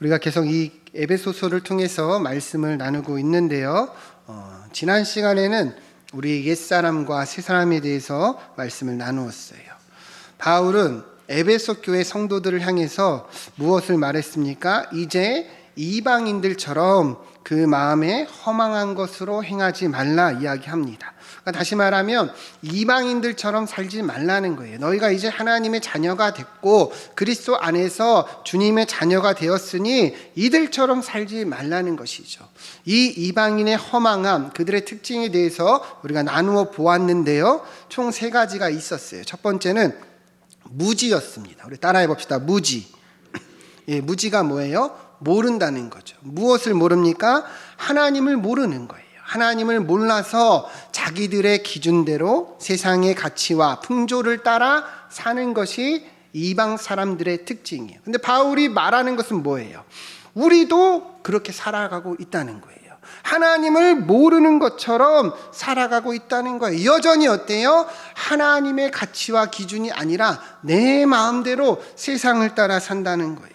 우리가 계속 이 에베소서를 통해서 말씀을 나누고 있는데요. 지난 시간에는 우리 옛사람과 새사람에 대해서 말씀을 나누었어요. 바울은 에베소 교회 성도들을 향해서 무엇을 말했습니까? 이제 이방인들처럼 그 마음에 허망한 것으로 행하지 말라 이야기합니다. 그러니까 다시 말하면 이방인들처럼 살지 말라는 거예요. 너희가 이제 하나님의 자녀가 됐고 그리스도 안에서 주님의 자녀가 되었으니 이들처럼 살지 말라는 것이죠. 이 이방인의 허망함, 그들의 특징에 대해서 우리가 나누어 보았는데요. 총 3가지가 있었어요. 첫 번째는 무지였습니다. 우리 따라해 봅시다. 무지. 예, 무지가 뭐예요? 모른다는 거죠. 무엇을 모릅니까? 하나님을 모르는 거예요. 하나님을 몰라서 자기들의 기준대로 세상의 가치와 풍조를 따라 사는 것이 이방 사람들의 특징이에요. 근데 바울이 말하는 것은 뭐예요? 우리도 그렇게 살아가고 있다는 거예요. 하나님을 모르는 것처럼 살아가고 있다는 거예요. 여전히 어때요? 하나님의 가치와 기준이 아니라 내 마음대로 세상을 따라 산다는 거예요.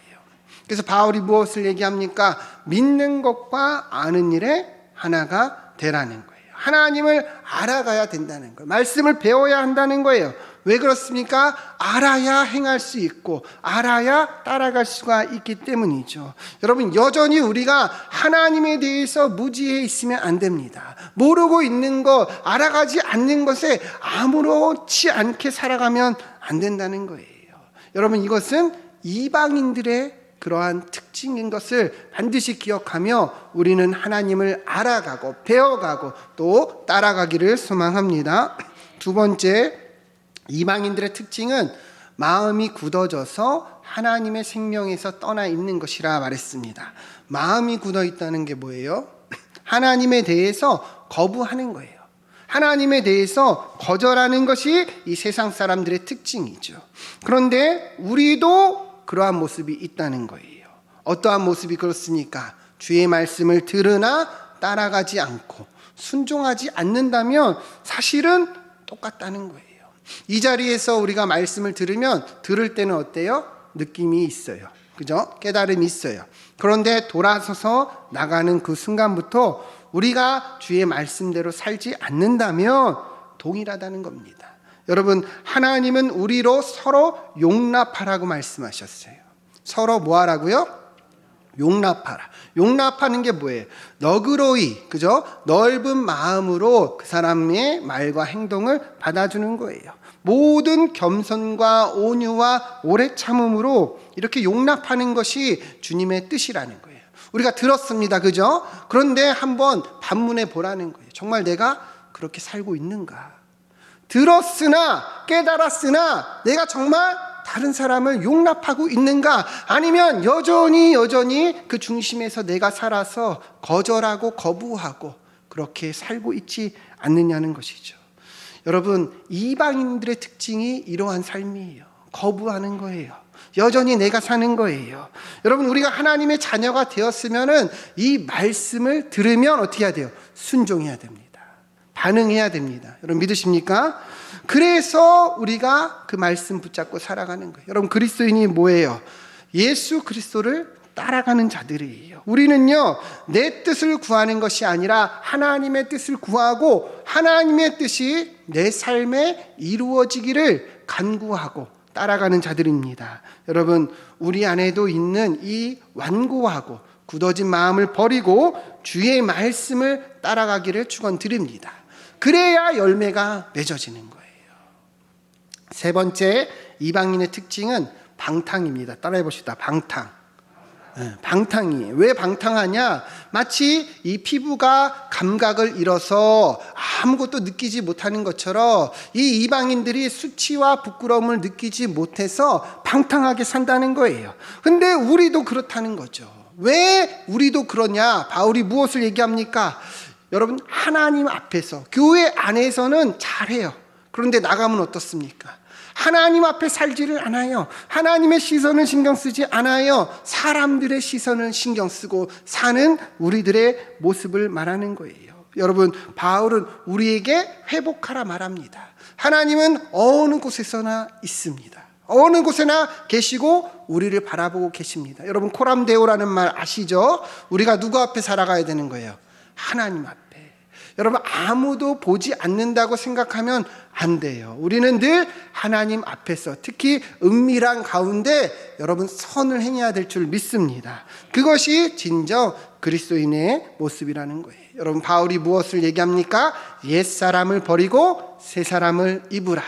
그래서 바울이 무엇을 얘기합니까? 믿는 것과 아는 일에 하나가 되라는 거예요. 하나님을 알아가야 된다는 거예요. 말씀을 배워야 한다는 거예요. 왜 그렇습니까? 알아야 행할 수 있고 알아야 따라갈 수가 있기 때문이죠. 여러분, 여전히 우리가 하나님에 대해서 무지해 있으면 안 됩니다. 모르고 있는 것, 알아가지 않는 것에 아무렇지 않게 살아가면 안 된다는 거예요. 여러분, 이것은 이방인들의 그러한 특징인 것을 반드시 기억하며 우리는 하나님을 알아가고 배워가고 또 따라가기를 소망합니다. 두 번째, 이방인들의 특징은 마음이 굳어져서 하나님의 생명에서 떠나 있는 것이라 말했습니다. 마음이 굳어 있다는 게 뭐예요? 하나님에 대해서 거부하는 거예요. 하나님에 대해서 거절하는 것이 이 세상 사람들의 특징이죠. 그런데 우리도 그러한 모습이 있다는 거예요. 어떠한 모습이 그렇습니까? 주의 말씀을 들으나 따라가지 않고 순종하지 않는다면 사실은 똑같다는 거예요. 이 자리에서 우리가 말씀을 들으면 들을 때는 어때요? 느낌이 있어요. 그죠? 깨달음이 있어요. 그런데 돌아서서 나가는 그 순간부터 우리가 주의 말씀대로 살지 않는다면 동일하다는 겁니다. 여러분, 하나님은 우리로 서로 용납하라고 말씀하셨어요. 서로 뭐 하라고요? 용납하라. 용납하는 게 뭐예요? 너그러이, 그죠? 넓은 마음으로 그 사람의 말과 행동을 받아주는 거예요. 모든 겸손과 온유와 오래 참음으로 이렇게 용납하는 것이 주님의 뜻이라는 거예요. 우리가 들었습니다. 그죠? 그런데 한번 반문해 보라는 거예요. 정말 내가 그렇게 살고 있는가? 들었으나 깨달았으나 내가 정말 다른 사람을 용납하고 있는가? 아니면 여전히 그 중심에서 내가 살아서 거절하고 거부하고 그렇게 살고 있지 않느냐는 것이죠. 여러분, 이방인들의 특징이 이러한 삶이에요. 거부하는 거예요. 여전히 내가 사는 거예요. 여러분, 우리가 하나님의 자녀가 되었으면은 이 말씀을 들으면 어떻게 해야 돼요? 순종해야 됩니다. 반응해야 됩니다. 여러분, 믿으십니까? 그래서 우리가 그 말씀 붙잡고 살아가는 거예요. 여러분, 그리스도인이 뭐예요? 예수 그리스도를 따라가는 자들이에요. 우리는요, 내 뜻을 구하는 것이 아니라 하나님의 뜻을 구하고 하나님의 뜻이 내 삶에 이루어지기를 간구하고 따라가는 자들입니다. 여러분, 우리 안에도 있는 이 완고하고 굳어진 마음을 버리고 주의 말씀을 따라가기를 축원드립니다. 그래야 열매가 맺어지는 거예요. 세 번째, 이방인의 특징은 방탕입니다. 따라해 봅시다. 방탕. 방탕이에요. 왜 방탕하냐? 마치 이 피부가 감각을 잃어서 아무것도 느끼지 못하는 것처럼 이 이방인들이 수치와 부끄러움을 느끼지 못해서 방탕하게 산다는 거예요. 근데 우리도 그렇다는 거죠. 왜 우리도 그러냐? 바울이 무엇을 얘기합니까? 여러분, 하나님 앞에서 교회 안에서는 잘해요. 그런데 나가면 어떻습니까? 하나님 앞에 살지를 않아요. 하나님의 시선을 신경 쓰지 않아요. 사람들의 시선을 신경 쓰고 사는 우리들의 모습을 말하는 거예요. 여러분, 바울은 우리에게 회복하라 말합니다. 하나님은 어느 곳에서나 있습니다. 어느 곳에나 계시고 우리를 바라보고 계십니다. 여러분, 코람데오라는 말 아시죠? 우리가 누구 앞에 살아가야 되는 거예요? 하나님 앞에. 여러분, 아무도 보지 않는다고 생각하면 안 돼요. 우리는 늘 하나님 앞에서, 특히 은밀한 가운데 여러분 선을 행해야 될 줄 믿습니다. 그것이 진정 그리스도인의 모습이라는 거예요. 여러분, 바울이 무엇을 얘기합니까? 옛사람을 버리고 새사람을 입으라.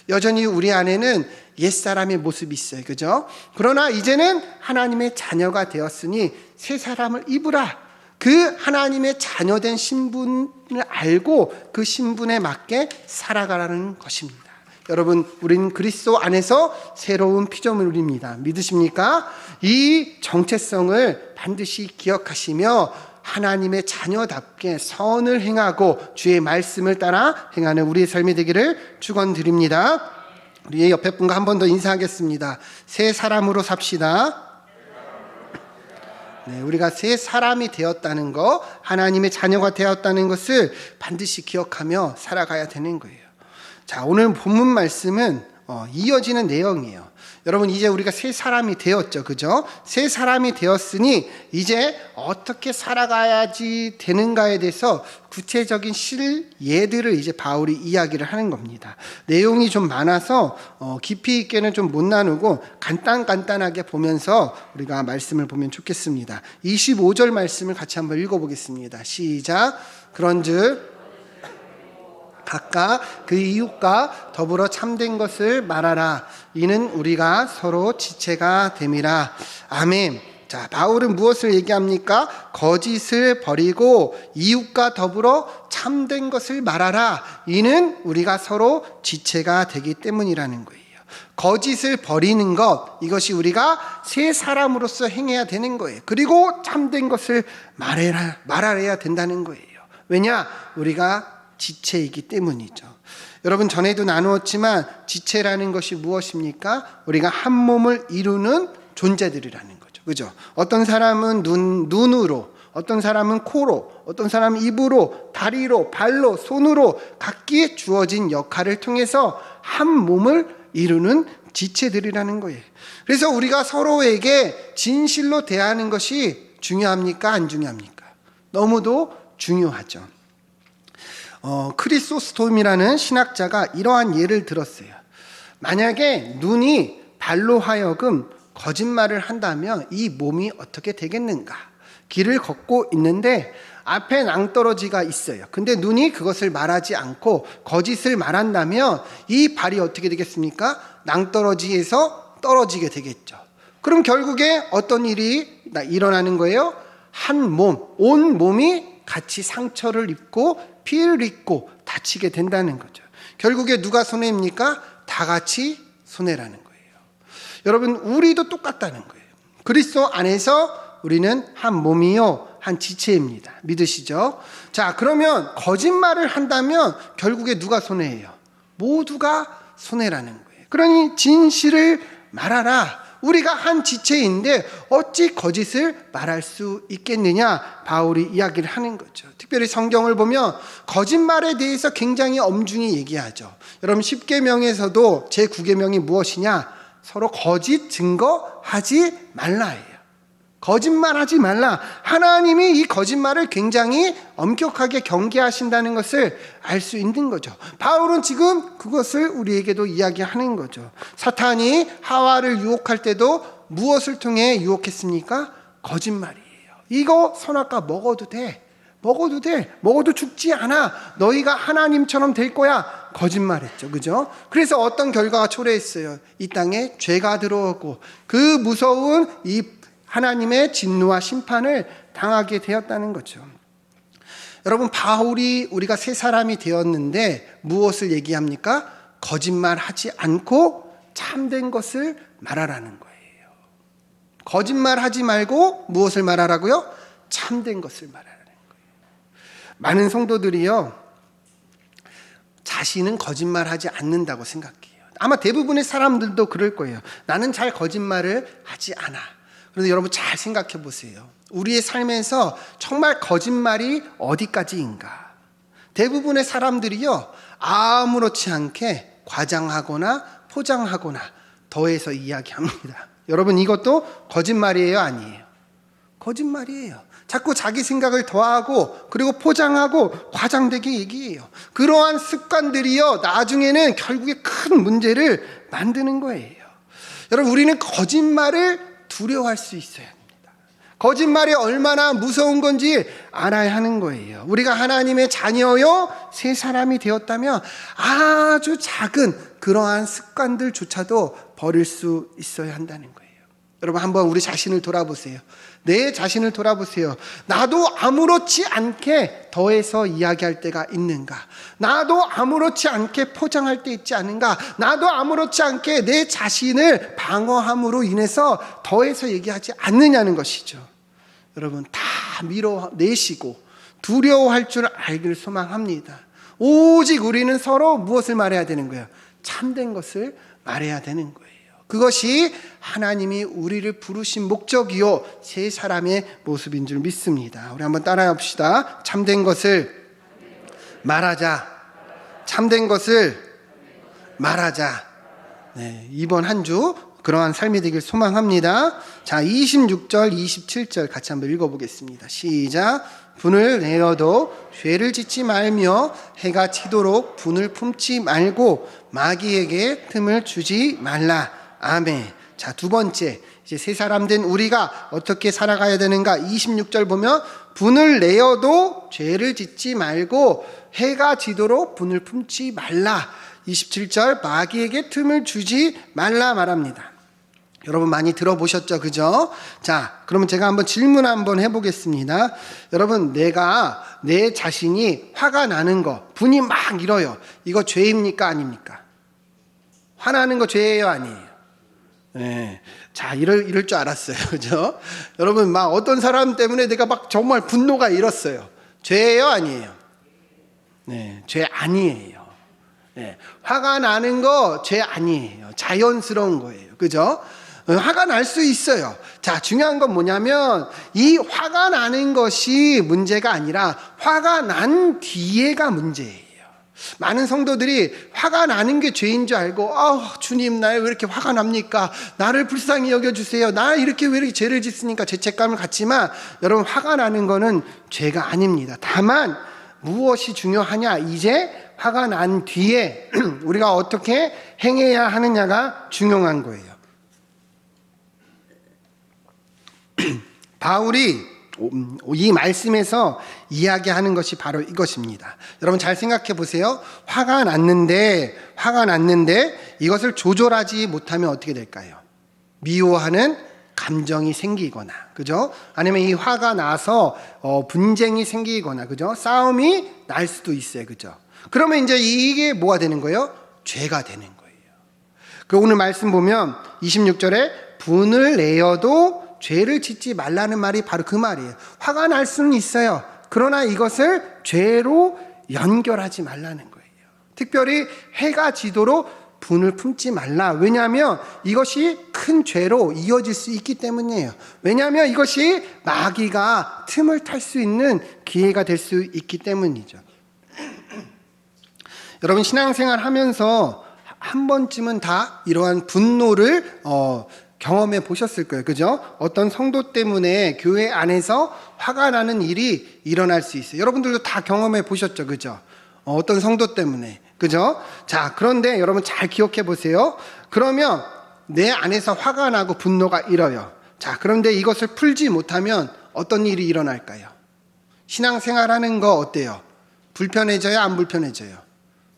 여전히 우리 안에는 옛사람의 모습이 있어요. 그죠? 그러나 이제는 하나님의 자녀가 되었으니 새사람을 입으라. 그 하나님의 자녀된 신분을 알고 그 신분에 맞게 살아가라는 것입니다. 여러분, 우리는 그리스도 안에서 새로운 피조물입니다. 믿으십니까? 이 정체성을 반드시 기억하시며 하나님의 자녀답게 선을 행하고 주의 말씀을 따라 행하는 우리의 삶이 되기를 축원드립니다. 우리의 옆에 분과 한 번 더 인사하겠습니다. 새 사람으로 삽시다. 네, 우리가 새 사람이 되었다는 것, 하나님의 자녀가 되었다는 것을 반드시 기억하며 살아가야 되는 거예요. 자, 오늘 본문 말씀은 이어지는 내용이에요. 여러분, 이제 우리가 새 사람이 되었죠. 그죠? 새 사람이 되었으니 이제 어떻게 살아가야지 되는가에 대해서 구체적인 실예들을 이제 바울이 이야기를 하는 겁니다. 내용이 좀 많아서 깊이 있게는 좀 못 나누고 간단하게 보면서 우리가 말씀을 보면 좋겠습니다. 25절 말씀을 같이 한번 읽어보겠습니다. 시작. 그런즉 각각 그 이웃과 더불어 참된 것을 말하라. 이는 우리가 서로 지체가 됨이라. 아멘. 자, 바울은 무엇을 얘기합니까? 거짓을 버리고 이웃과 더불어 참된 것을 말하라. 이는 우리가 서로 지체가 되기 때문이라는 거예요. 거짓을 버리는 것, 이것이 우리가 새 사람으로서 행해야 되는 거예요. 그리고 참된 것을 말해야 된다는 거예요. 왜냐? 우리가 지체이기 때문이죠. 여러분, 전에도 나누었지만 지체라는 것이 무엇입니까? 우리가 한 몸을 이루는 존재들이라는 거죠. 그죠? 어떤 사람은 눈으로, 어떤 사람은 코로, 어떤 사람은 입으로, 다리로, 발로, 손으로 각기 주어진 역할을 통해서 한 몸을 이루는 지체들이라는 거예요. 그래서 우리가 서로에게 진실로 대하는 것이 중요합니까? 안 중요합니까? 너무도 중요하죠. 크리소스톰이라는 신학자가 이러한 예를 들었어요. 만약에 눈이 발로 하여금 거짓말을 한다면 이 몸이 어떻게 되겠는가? 길을 걷고 있는데 앞에 낭떠러지가 있어요. 근데 눈이 그것을 말하지 않고 거짓을 말한다면 이 발이 어떻게 되겠습니까? 낭떠러지에서 떨어지게 되겠죠. 그럼 결국에 어떤 일이 일어나는 거예요? 한 몸, 온 몸이 같이 상처를 입고 피해를 입고 다치게 된다는 거죠. 결국에 누가 손해입니까? 다 같이 손해라는 거예요. 여러분, 우리도 똑같다는 거예요. 그리스도 안에서 우리는 한 몸이요, 한 지체입니다. 믿으시죠? 자, 그러면 거짓말을 한다면 결국에 누가 손해예요? 모두가 손해라는 거예요. 그러니 진실을 말하라. 우리가 한 지체인데 어찌 거짓을 말할 수 있겠느냐? 바울이 이야기를 하는 거죠. 특별히 성경을 보면 거짓말에 대해서 굉장히 엄중히 얘기하죠. 여러분, 10계명에서도 제9계명이 무엇이냐? 서로 거짓 증거하지 말라예요. 거짓말하지 말라. 하나님이 이 거짓말을 굉장히 엄격하게 경계하신다는 것을 알 수 있는 거죠. 바울은 지금 그것을 우리에게도 이야기하는 거죠. 사탄이 하와를 유혹할 때도 무엇을 통해 유혹했습니까? 거짓말이에요. 이거 선악과 먹어도 돼. 먹어도 죽지 않아. 너희가 하나님처럼 될 거야. 거짓말했죠. 그죠? 그래서 어떤 결과가 초래했어요. 이 땅에 죄가 들어오고 그 무서운 이 하나님의 진노와 심판을 당하게 되었다는 거죠. 여러분, 바울이 우리가 새 사람이 되었는데 무엇을 얘기합니까? 거짓말하지 않고 참된 것을 말하라는 거예요. 거짓말하지 말고 무엇을 말하라고요? 참된 것을 말하라는 거예요. 많은 성도들이요, 자신은 거짓말하지 않는다고 생각해요. 아마 대부분의 사람들도 그럴 거예요. 나는 잘 거짓말을 하지 않아. 그런데 여러분, 잘 생각해 보세요. 우리의 삶에서 정말 거짓말이 어디까지인가? 대부분의 사람들이요, 아무렇지 않게 과장하거나 포장하거나 더해서 이야기합니다. 여러분 이것도 거짓말이에요, 아니에요? 거짓말이에요. 자꾸 자기 생각을 더하고 그리고 포장하고 과장되게 얘기해요. 그러한 습관들이요, 나중에는 결국에 큰 문제를 만드는 거예요. 여러분, 우리는 거짓말을 두려워할 수 있어야 합니다. 거짓말이 얼마나 무서운 건지 알아야 하는 거예요. 우리가 하나님의 자녀요, 새 사람이 되었다면 아주 작은 그러한 습관들조차도 버릴 수 있어야 한다는 거예요. 여러분, 한번 우리 자신을 돌아보세요. 내 자신을 돌아보세요. 나도 아무렇지 않게 더해서 이야기할 때가 있는가? 나도 아무렇지 않게 포장할 때 있지 않은가? 나도 아무렇지 않게 내 자신을 방어함으로 인해서 더해서 얘기하지 않느냐는 것이죠. 여러분, 다 밀어내시고 두려워할 줄 알기를 소망합니다. 오직 우리는 서로 무엇을 말해야 되는 거예요? 참된 것을 말해야 되는 거예요. 그것이 하나님이 우리를 부르신 목적이요, 새 사람의 모습인 줄 믿습니다. 우리 한번 따라해 봅시다. 참된 것을 말하자. 참된 것을 말하자. 네, 이번 한 주 그러한 삶이 되길 소망합니다. 자, 26절, 27절 같이 한번 읽어보겠습니다. 시작. 분을 내어도 죄를 짓지 말며 해가 지도록 분을 품지 말고 마귀에게 틈을 주지 말라. 아멘. 자, 두 번째, 이제 새 사람 된 우리가 어떻게 살아가야 되는가? 26절 보면 분을 내어도 죄를 짓지 말고 해가 지도록 분을 품지 말라. 27절 마귀에게 틈을 주지 말라 말합니다. 여러분 많이 들어보셨죠? 그죠? 자, 그러면 제가 한번 질문 한번 해보겠습니다. 여러분, 내가 내 자신이 화가 나는 거, 분이 막 일어요. 이거 죄입니까? 아닙니까? 화나는 거 죄예요? 아니에요? 네. 자, 이럴 줄 알았어요. 그죠? 여러분, 막 어떤 사람 때문에 내가 막 정말 분노가 일었어요. 죄예요? 아니에요? 네, 죄 아니에요. 네. 화가 나는 거 죄 아니에요. 자연스러운 거예요. 그죠? 화가 날 수 있어요. 자, 중요한 건 뭐냐면 이 화가 나는 것이 문제가 아니라 화가 난 뒤에가 문제예요. 많은 성도들이 화가 나는 게 죄인 줄 알고, 주님, 나에 왜 이렇게 화가 납니까? 나를 불쌍히 여겨주세요. 나 이렇게 왜 이렇게 죄를 짓으니까 죄책감을 갖지만, 여러분, 화가 나는 거는 죄가 아닙니다. 다만 무엇이 중요하냐? 이제 화가 난 뒤에 우리가 어떻게 행해야 하느냐가 중요한 거예요. 바울이 이 말씀에서 이야기하는 것이 바로 이것입니다. 여러분 잘 생각해 보세요. 화가 났는데 이것을 조절하지 못하면 어떻게 될까요? 미워하는 감정이 생기거나, 그죠? 아니면 이 화가 나서 분쟁이 생기거나, 그죠? 싸움이 날 수도 있어요, 그죠? 그러면 이제 이게 뭐가 되는 거예요? 죄가 되는 거예요. 그 오늘 말씀 보면 26절에 분을 내어도 죄를 짓지 말라는 말이 바로 그 말이에요. 화가 날 수는 있어요. 그러나 이것을 죄로 연결하지 말라는 거예요. 특별히 해가 지도록 분을 품지 말라. 왜냐하면 이것이 큰 죄로 이어질 수 있기 때문이에요. 왜냐하면 이것이 마귀가 틈을 탈 수 있는 기회가 될 수 있기 때문이죠. 여러분 신앙생활 하면서 한 번쯤은 다 이러한 분노를 경험해 보셨을 거예요. 그죠? 어떤 성도 때문에 교회 안에서 화가 나는 일이 일어날 수 있어요. 여러분들도 다 경험해 보셨죠. 그죠? 어떤 성도 때문에. 그죠? 자, 그런데 여러분 잘 기억해 보세요. 그러면 내 안에서 화가 나고 분노가 일어요. 자, 그런데 이것을 풀지 못하면 어떤 일이 일어날까요? 신앙생활 하는 거 어때요? 불편해져요? 안 불편해져요?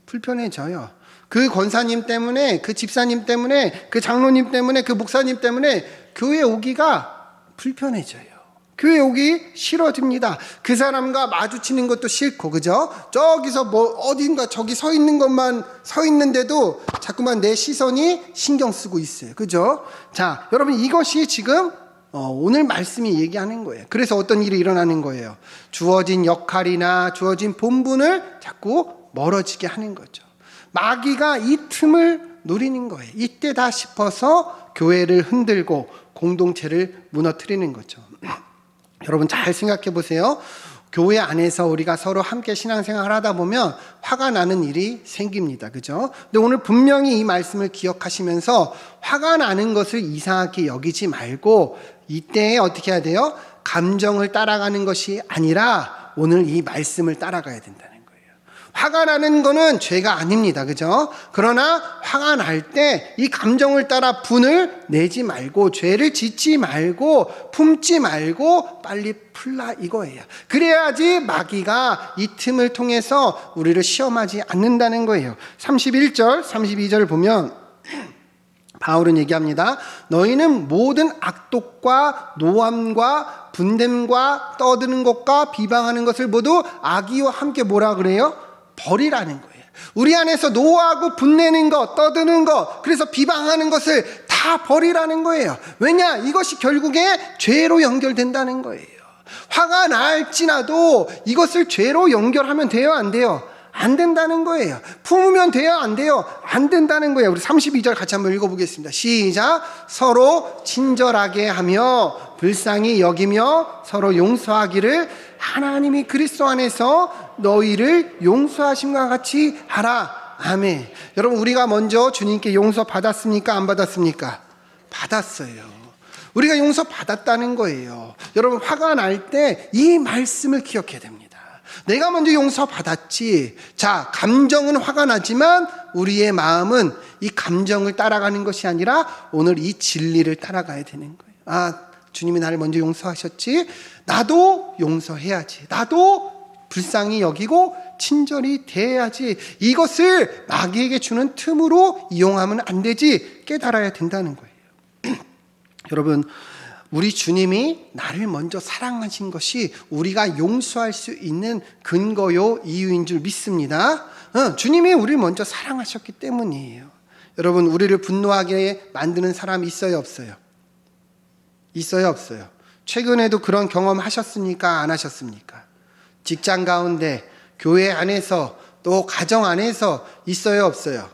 불편해져요. 그 권사님 때문에, 그 집사님 때문에, 그 장로님 때문에, 그 목사님 때문에 교회 오기가 불편해져요. 교회 오기 싫어집니다. 그 사람과 마주치는 것도 싫고, 그죠? 저기서 어딘가 저기 서 있는 것만 서 있는데도 자꾸만 내 시선이 신경 쓰고 있어요. 그죠? 자, 여러분 이것이 지금 오늘 말씀이 얘기하는 거예요. 그래서 어떤 일이 일어나는 거예요? 주어진 역할이나 주어진 본분을 자꾸 멀어지게 하는 거죠. 마귀가 이 틈을 노리는 거예요. 이때다 싶어서 교회를 흔들고 공동체를 무너뜨리는 거죠. 여러분 잘 생각해 보세요. 교회 안에서 우리가 서로 함께 신앙생활을 하다 보면 화가 나는 일이 생깁니다. 그죠? 근데 오늘 분명히 이 말씀을 기억하시면서 화가 나는 것을 이상하게 여기지 말고 이때에 어떻게 해야 돼요? 감정을 따라가는 것이 아니라 오늘 이 말씀을 따라가야 된다는 거예요. 화가 나는 거는 죄가 아닙니다. 그죠? 그러나 화가 날 때 이 감정을 따라 분을 내지 말고 죄를 짓지 말고 품지 말고 빨리 풀라 이거예요. 그래야지 마귀가 이 틈을 통해서 우리를 시험하지 않는다는 거예요. 31절, 32절 보면 바울은 얘기합니다. 너희는 모든 악독과 노함과 분냄과 떠드는 것과 비방하는 것을 모두 악의와 함께 뭐라 그래요? 버리라는 거예요. 우리 안에서 노하고 분내는 것, 떠드는 것, 그래서 비방하는 것을 다 버리라는 거예요. 왜냐? 이것이 결국에 죄로 연결된다는 거예요. 화가 날지라도 이것을 죄로 연결하면 돼요, 안 돼요? 안 된다는 거예요. 품으면 돼요, 안 돼요? 안 된다는 거예요. 우리 32절 같이 한번 읽어보겠습니다. 시작. 서로 친절하게 하며 불쌍히 여기며 서로 용서하기를 하나님이 그리스도 안에서 너희를 용서하심과 같이 하라. 아멘. 여러분, 우리가 먼저 주님께 용서 받았습니까? 안 받았습니까? 받았어요. 우리가 용서 받았다는 거예요. 여러분, 화가 날 때 이 말씀을 기억해야 됩니다. 내가 먼저 용서 받았지. 자, 감정은 화가 나지만 우리의 마음은 이 감정을 따라가는 것이 아니라 오늘 이 진리를 따라가야 되는 거예요. 아, 주님이 나를 먼저 용서하셨지. 나도 용서해야지. 나도 불쌍히 여기고 친절히 대해야지. 이것을 마귀에게 주는 틈으로 이용하면 안 되지. 깨달아야 된다는 거예요. 여러분, 우리 주님이 나를 먼저 사랑하신 것이 우리가 용서할 수 있는 근거요 이유인 줄 믿습니다. 주님이 우리를 먼저 사랑하셨기 때문이에요. 여러분, 우리를 분노하게 만드는 사람이 있어요, 없어요? 있어요, 없어요? 최근에도 그런 경험 하셨습니까? 안 하셨습니까? 직장 가운데, 교회 안에서, 또 가정 안에서 있어요, 없어요?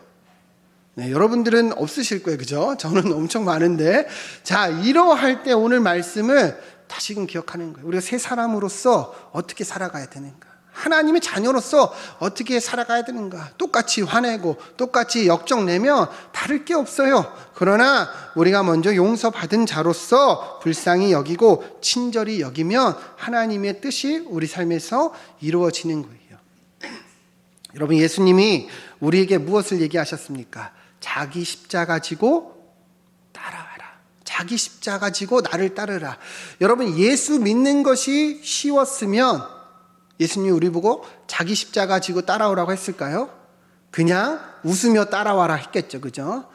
네, 여러분들은 없으실 거예요. 그죠? 저는 엄청 많은데. 자, 이러할 때 오늘 말씀을 다시금 기억하는 거예요. 우리가 새 사람으로서 어떻게 살아가야 되는가? 하나님의 자녀로서 어떻게 살아가야 되는가? 똑같이 화내고 똑같이 역정내면 다를 게 없어요. 그러나 우리가 먼저 용서받은 자로서 불쌍히 여기고 친절히 여기면 하나님의 뜻이 우리 삶에서 이루어지는 거예요. 여러분, 예수님이 우리에게 무엇을 얘기하셨습니까? 자기 십자가 지고 따라와라. 자기 십자가 지고 나를 따르라. 여러분, 예수 믿는 것이 쉬웠으면 예수님이 우리 보고 자기 십자가 지고 따라오라고 했을까요? 그냥 웃으며 따라와라 했겠죠. 그죠?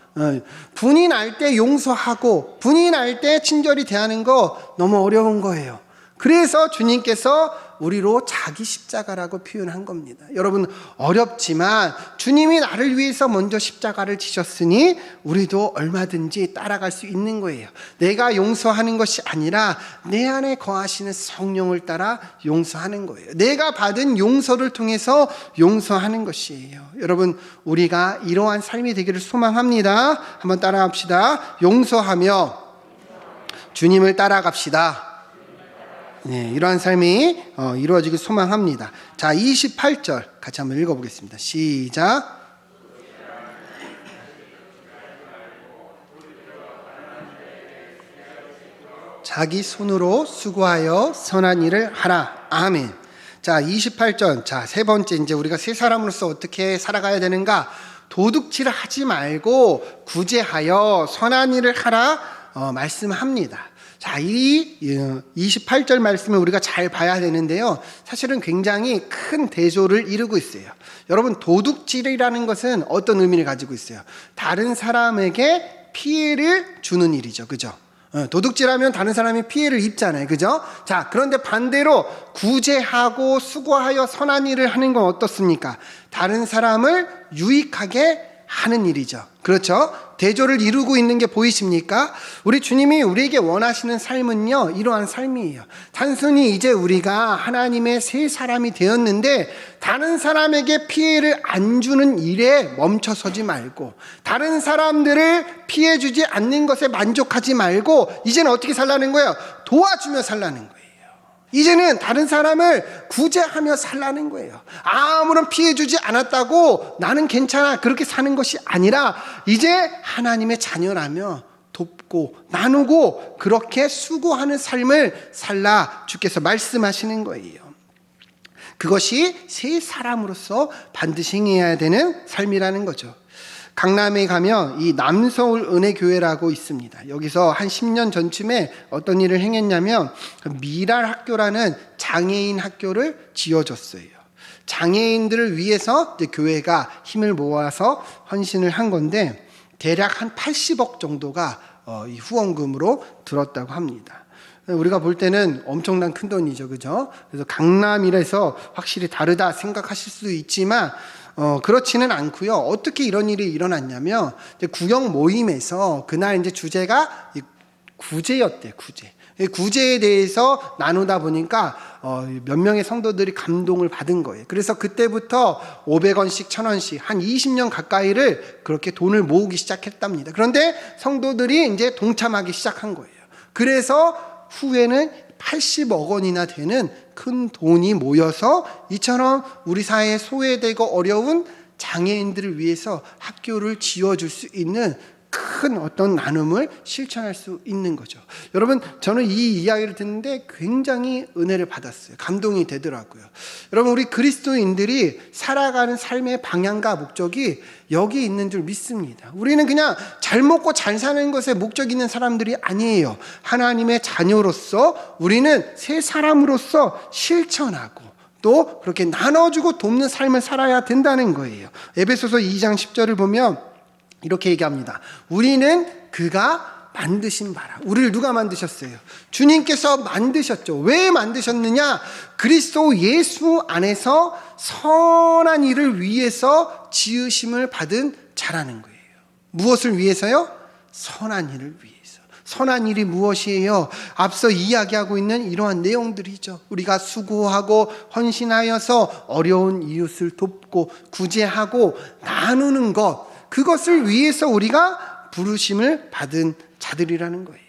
분이 날 때 용서하고 분이 날 때 친절히 대하는 거 너무 어려운 거예요. 그래서 주님께서 우리로 자기 십자가라고 표현한 겁니다. 여러분, 어렵지만 주님이 나를 위해서 먼저 십자가를 지셨으니 우리도 얼마든지 따라갈 수 있는 거예요. 내가 용서하는 것이 아니라 내 안에 거하시는 성령을 따라 용서하는 거예요. 내가 받은 용서를 통해서 용서하는 것이에요. 여러분, 우리가 이러한 삶이 되기를 소망합니다. 한번 따라합시다. 용서하며 주님을 따라갑시다. 네, 이러한 삶이 이루어지길 소망합니다. 자, 28절 같이 한번 읽어보겠습니다. 시작. 자기 손으로 수고하여 선한 일을 하라. 아멘. 자, 28절. 자, 세 번째, 이제 우리가 새 사람으로서 어떻게 살아가야 되는가? 도둑질을 하지 말고 구제하여 선한 일을 하라 말씀합니다. 자, 이 28절 말씀을 우리가 잘 봐야 되는데요. 사실은 굉장히 큰 대조를 이루고 있어요. 여러분, 도둑질이라는 것은 어떤 의미를 가지고 있어요? 다른 사람에게 피해를 주는 일이죠. 그죠? 도둑질하면 다른 사람이 피해를 입잖아요. 그죠? 자, 그런데 반대로 구제하고 수고하여 선한 일을 하는 건 어떻습니까? 다른 사람을 유익하게 하는 일이죠. 그렇죠? 대조를 이루고 있는 게 보이십니까? 우리 주님이 우리에게 원하시는 삶은요, 이러한 삶이에요. 단순히 이제 우리가 하나님의 새 사람이 되었는데 다른 사람에게 피해를 안 주는 일에 멈춰서지 말고, 다른 사람들을 피해 주지 않는 것에 만족하지 말고 이제는 어떻게 살라는 거예요? 도와주며 살라는 거예요. 이제는 다른 사람을 구제하며 살라는 거예요. 아무런 피해 주지 않았다고 나는 괜찮아 그렇게 사는 것이 아니라 이제 하나님의 자녀라며 돕고 나누고 그렇게 수고하는 삶을 살라 주께서 말씀하시는 거예요. 그것이 새 사람으로서 반드시 행해야 되는 삶이라는 거죠. 강남에 가면 이 남서울 은혜교회라고 있습니다. 여기서 한 10년 전쯤에 어떤 일을 행했냐면 미랄 학교라는 장애인 학교를 지어줬어요. 장애인들을 위해서 이제 교회가 힘을 모아서 헌신을 한 건데 대략 한 80억 정도가 이 후원금으로 들었다고 합니다. 우리가 볼 때는 엄청난 큰 돈이죠, 그죠? 그래서 강남이라서 확실히 다르다 생각하실 수도 있지만 그렇지는 않고요. 어떻게 이런 일이 일어났냐면 이제 구역 모임에서 그날 이제 주제가 구제였대, 구제. 구제에 대해서 나누다 보니까 몇 명의 성도들이 감동을 받은 거예요. 그래서 그때부터 500원씩 1000원씩 한 20년 가까이를 그렇게 돈을 모으기 시작했답니다. 그런데 성도들이 이제 동참하기 시작한 거예요. 그래서 후에는 80억 원이나 되는 큰 돈이 모여서 이처럼 우리 사회에 소외되고 어려운 장애인들을 위해서 학교를 지어줄 수 있는 큰 어떤 나눔을 실천할 수 있는 거죠. 여러분, 저는 이 이야기를 듣는데 굉장히 은혜를 받았어요. 감동이 되더라고요. 여러분, 우리 그리스도인들이 살아가는 삶의 방향과 목적이 여기 있는 줄 믿습니다. 우리는 그냥 잘 먹고 잘 사는 것에 목적 있는 사람들이 아니에요. 하나님의 자녀로서 우리는 새 사람으로서 실천하고 또 그렇게 나눠주고 돕는 삶을 살아야 된다는 거예요. 에베소서 2장 10절을 보면 이렇게 얘기합니다. 우리는 그가 만드신 바라. 우리를 누가 만드셨어요? 주님께서 만드셨죠. 왜 만드셨느냐? 그리스도 예수 안에서 선한 일을 위해서 지으심을 받은 자라는 거예요. 무엇을 위해서요? 선한 일을 위해서. 선한 일이 무엇이에요? 앞서 이야기하고 있는 이러한 내용들이죠. 우리가 수고하고 헌신하여서 어려운 이웃을 돕고 구제하고 나누는 것, 그것을 위해서 우리가 부르심을 받은 자들이라는 거예요.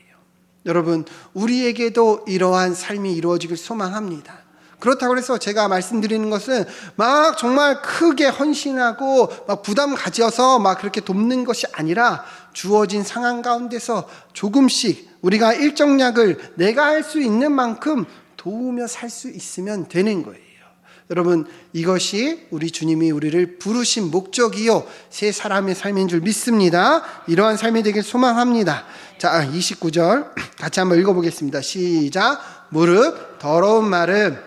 여러분, 우리에게도 이러한 삶이 이루어지길 소망합니다. 그렇다고 해서 제가 말씀드리는 것은 막 정말 크게 헌신하고 막 부담 가져서 막 그렇게 돕는 것이 아니라 주어진 상황 가운데서 조금씩 우리가 일정량을 내가 할 수 있는 만큼 도우며 살 수 있으면 되는 거예요. 여러분, 이것이 우리 주님이 우리를 부르신 목적이요 새 사람의 삶인 줄 믿습니다. 이러한 삶이 되길 소망합니다. 자, 29절 같이 한번 읽어보겠습니다. 시작. 무릇 더러운 말은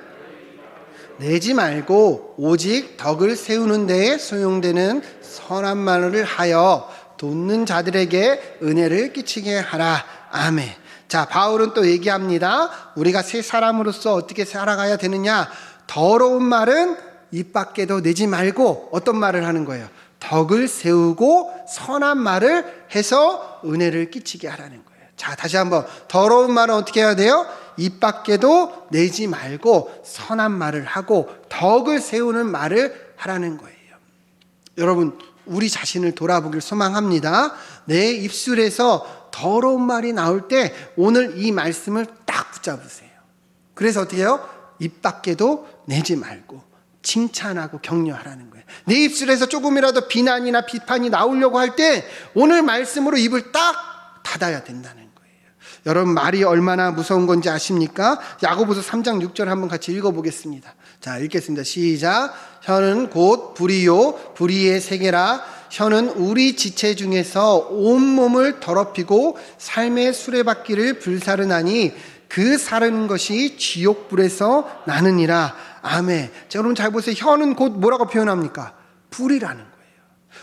내지 말고 오직 덕을 세우는 데에 소용되는 선한 말을 하여 돕는 자들에게 은혜를 끼치게 하라. 아멘. 자, 바울은 또 얘기합니다. 우리가 새 사람으로서 어떻게 살아가야 되느냐? 더러운 말은 입 밖에도 내지 말고 어떤 말을 하는 거예요? 덕을 세우고 선한 말을 해서 은혜를 끼치게 하라는 거예요. 자, 다시 한번. 더러운 말은 어떻게 해야 돼요? 입 밖에도 내지 말고 선한 말을 하고 덕을 세우는 말을 하라는 거예요. 여러분, 우리 자신을 돌아보길 소망합니다. 내 입술에서 더러운 말이 나올 때 오늘 이 말씀을 딱 붙잡으세요. 그래서 어떻게 해요? 입 밖에도 내지 말고 칭찬하고 격려하라는 거예요. 내 입술에서 조금이라도 비난이나 비판이 나오려고 할 때 오늘 말씀으로 입을 딱 닫아야 된다는 거예요. 여러분, 말이 얼마나 무서운 건지 아십니까? 야고보서 3장 6절 한번 같이 읽어보겠습니다. 자, 읽겠습니다. 시작. 혀는 곧 불이요 불의의 세계라. 혀는 우리 지체 중에서 온몸을 더럽히고 삶의 수레바퀴를 불사르나니 그 사르는 것이 지옥불에서 나느니라. 아멘. 자, 여러분 잘 보세요. 혀는 곧 뭐라고 표현합니까? 불이라는 거예요.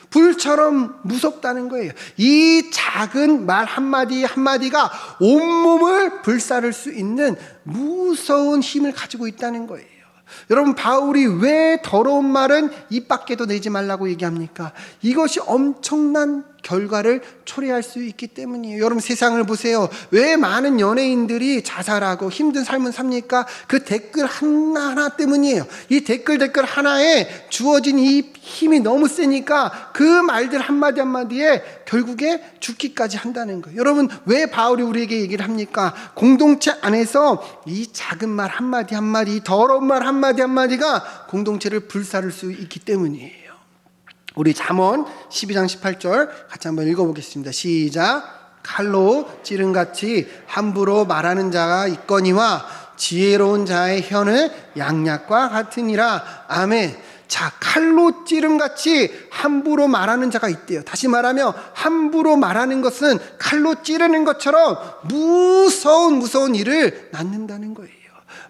불처럼 무섭다는 거예요. 이 작은 말 한마디 한마디가 온몸을 불사를 수 있는 무서운 힘을 가지고 있다는 거예요. 여러분, 바울이 왜 더러운 말은 입 밖에도 내지 말라고 얘기합니까? 이것이 엄청난 결과를 초래할 수 있기 때문이에요. 여러분 세상을 보세요. 왜 많은 연예인들이 자살하고 힘든 삶을 삽니까? 그 댓글 하나하나 때문이에요. 이 댓글 하나에 주어진 이 힘이 너무 세니까 그 말들 한마디 한마디에 결국에 죽기까지 한다는 거예요. 여러분 왜 바울이 우리에게 얘기를 합니까? 공동체 안에서 이 작은 말 한마디 한마디, 더러운 말 한마디 한마디가 공동체를 불사를 수 있기 때문이에요. 우리 잠언 12장 18절 같이 한번 읽어보겠습니다. 시작. 칼로 찌른같이 함부로 말하는 자가 있거니와 지혜로운 자의 혀는 양약과 같으니라. 아멘. 자, 칼로 찌름같이 함부로 말하는 자가 있대요. 다시 말하면 함부로 말하는 것은 칼로 찌르는 것처럼 무서운 일을 낳는다는 거예요.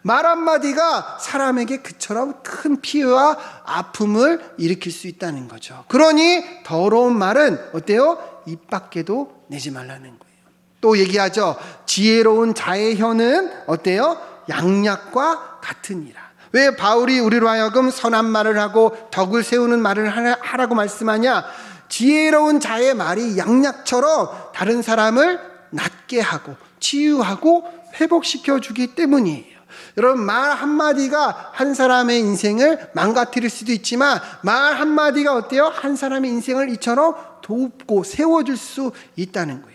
말 한마디가 사람에게 그처럼 큰 피해와 아픔을 일으킬 수 있다는 거죠. 그러니 더러운 말은 어때요? 입 밖에도 내지 말라는 거예요. 또 얘기하죠. 지혜로운 자의 혀는 어때요? 양약과 같으니라. 왜 바울이 우리로 하여금 선한 말을 하고 덕을 세우는 말을 하라고 말씀하냐? 지혜로운 자의 말이 양약처럼 다른 사람을 낫게 하고 치유하고 회복시켜 주기 때문이에요. 여러분 말 한마디가 한 사람의 인생을 망가뜨릴 수도 있지만 말 한마디가 어때요? 한 사람의 인생을 이처럼 돕고 세워줄 수 있다는 거예요.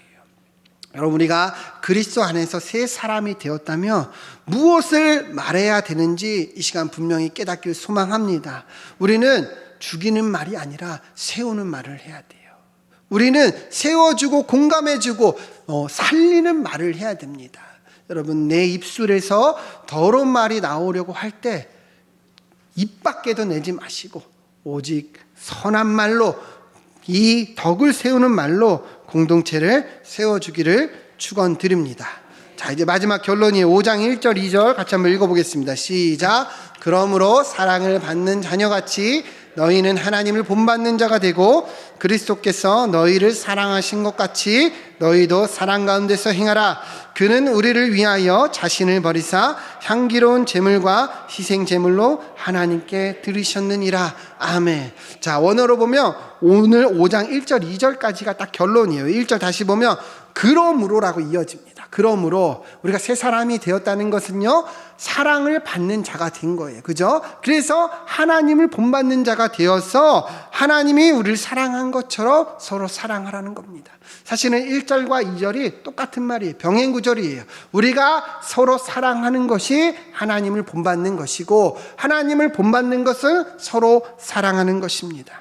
여러분 우리가 그리스도 안에서 새 사람이 되었다면 무엇을 말해야 되는지 이 시간 분명히 깨닫길 소망합니다. 우리는 죽이는 말이 아니라 세우는 말을 해야 돼요. 우리는 세워주고 공감해주고 살리는 말을 해야 됩니다. 여러분 내 입술에서 더러운 말이 나오려고 할 때 입 밖에도 내지 마시고 오직 선한 말로 이 덕을 세우는 말로 공동체를 세워주기를 축원드립니다. 자 이제 마지막 결론이에요. 5장 1절 2절 같이 한번 읽어보겠습니다. 시작. 그러므로 사랑을 받는 자녀같이 너희는 하나님을 본받는 자가 되고 그리스도께서 너희를 사랑하신 것 같이 너희도 사랑 가운데서 행하라. 그는 우리를 위하여 자신을 버리사 향기로운 제물과 희생 제물로 하나님께 드리셨느니라. 아멘. 자 원어로 보면 오늘 5장 1절 2절까지가 딱 결론이에요. 1절 다시 보면 그러므로라고 이어집니다. 그러므로 우리가 새 사람이 되었다는 것은요 사랑을 받는 자가 된 거예요. 그죠? 그래서 하나님을 본받는 자가 되어서 하나님이 우리를 사랑한 것처럼 서로 사랑하라는 겁니다. 사실은 1절과 2절이 똑같은 말이에요. 병행구절이에요. 우리가 서로 사랑하는 것이 하나님을 본받는 것이고 하나님을 본받는 것은 서로 사랑하는 것입니다.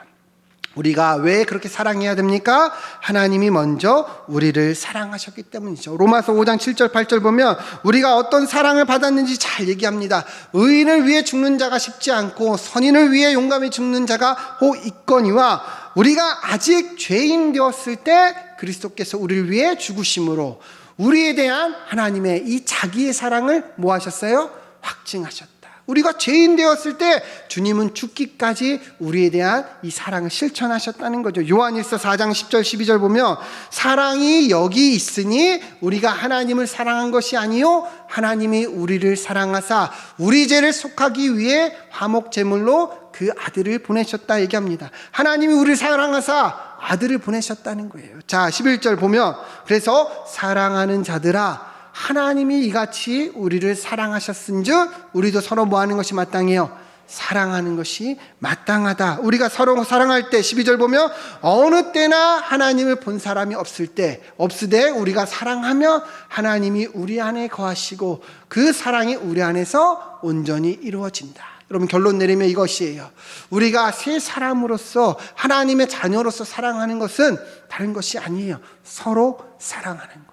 우리가 왜 그렇게 사랑해야 됩니까? 하나님이 먼저 우리를 사랑하셨기 때문이죠. 로마서 5장 7절 8절 보면 우리가 어떤 사랑을 받았는지 잘 얘기합니다. 의인을 위해 죽는 자가 쉽지 않고 선인을 위해 용감히 죽는 자가 혹 있거니와 우리가 아직 죄인 되었을 때 그리스도께서 우리를 위해 죽으심으로 우리에 대한 하나님의 이 자기의 사랑을 뭐 하셨어요? 확증하셨다. 우리가 죄인 되었을 때 주님은 죽기까지 우리에 대한 이 사랑을 실천하셨다는 거죠. 요한일서 4장 10절 12절 보면 사랑이 여기 있으니 우리가 하나님을 사랑한 것이 아니요 하나님이 우리를 사랑하사 우리 죄를 속하기 위해 화목 제물로 그 아들을 보내셨다 얘기합니다. 하나님이 우리를 사랑하사 아들을 보내셨다는 거예요. 자 11절 보면 그래서 사랑하는 자들아 하나님이 이같이 우리를 사랑하셨은즉 우리도 서로 뭐하는 것이 마땅해요? 사랑하는 것이 마땅하다. 우리가 서로 사랑할 때 12절 보면 어느 때나 하나님을 본 사람이 없으되 우리가 사랑하며 하나님이 우리 안에 거하시고 그 사랑이 우리 안에서 온전히 이루어진다. 여러분 결론 내리면 이것이에요. 우리가 새 사람으로서 하나님의 자녀로서 사랑하는 것은 다른 것이 아니에요. 서로 사랑하는 거예요.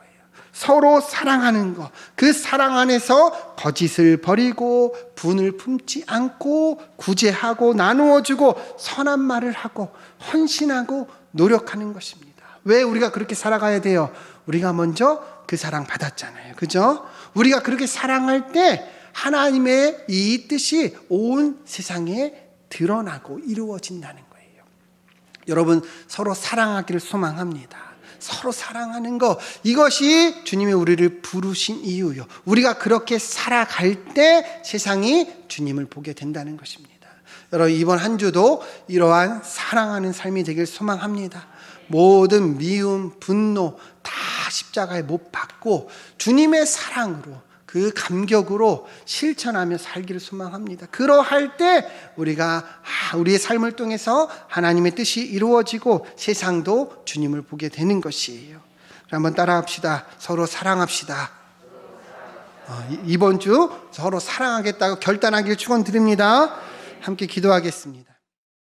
서로 사랑하는 것. 그 사랑 안에서 거짓을 버리고 분을 품지 않고 구제하고 나누어주고 선한 말을 하고 헌신하고 노력하는 것입니다. 왜 우리가 그렇게 살아가야 돼요? 우리가 먼저 그 사랑 받았잖아요. 그죠? 우리가 그렇게 사랑할 때 하나님의 이 뜻이 온 세상에 드러나고 이루어진다는 거예요. 여러분 서로 사랑하기를 소망합니다. 서로 사랑하는 것 이것이 주님이 우리를 부르신 이유요. 우리가 그렇게 살아갈 때 세상이 주님을 보게 된다는 것입니다. 여러분 이번 한 주도 이러한 사랑하는 삶이 되길 소망합니다. 모든 미움, 분노 다 십자가에 못 박고 주님의 사랑으로 그 감격으로 실천하며 살기를 소망합니다. 그러할 때 우리가 우리의 삶을 통해서 하나님의 뜻이 이루어지고 세상도 주님을 보게 되는 것이에요. 한번 따라합시다. 서로 사랑합시다. 이번 주 서로 사랑하겠다고 결단하기를 축원드립니다. 함께 기도하겠습니다.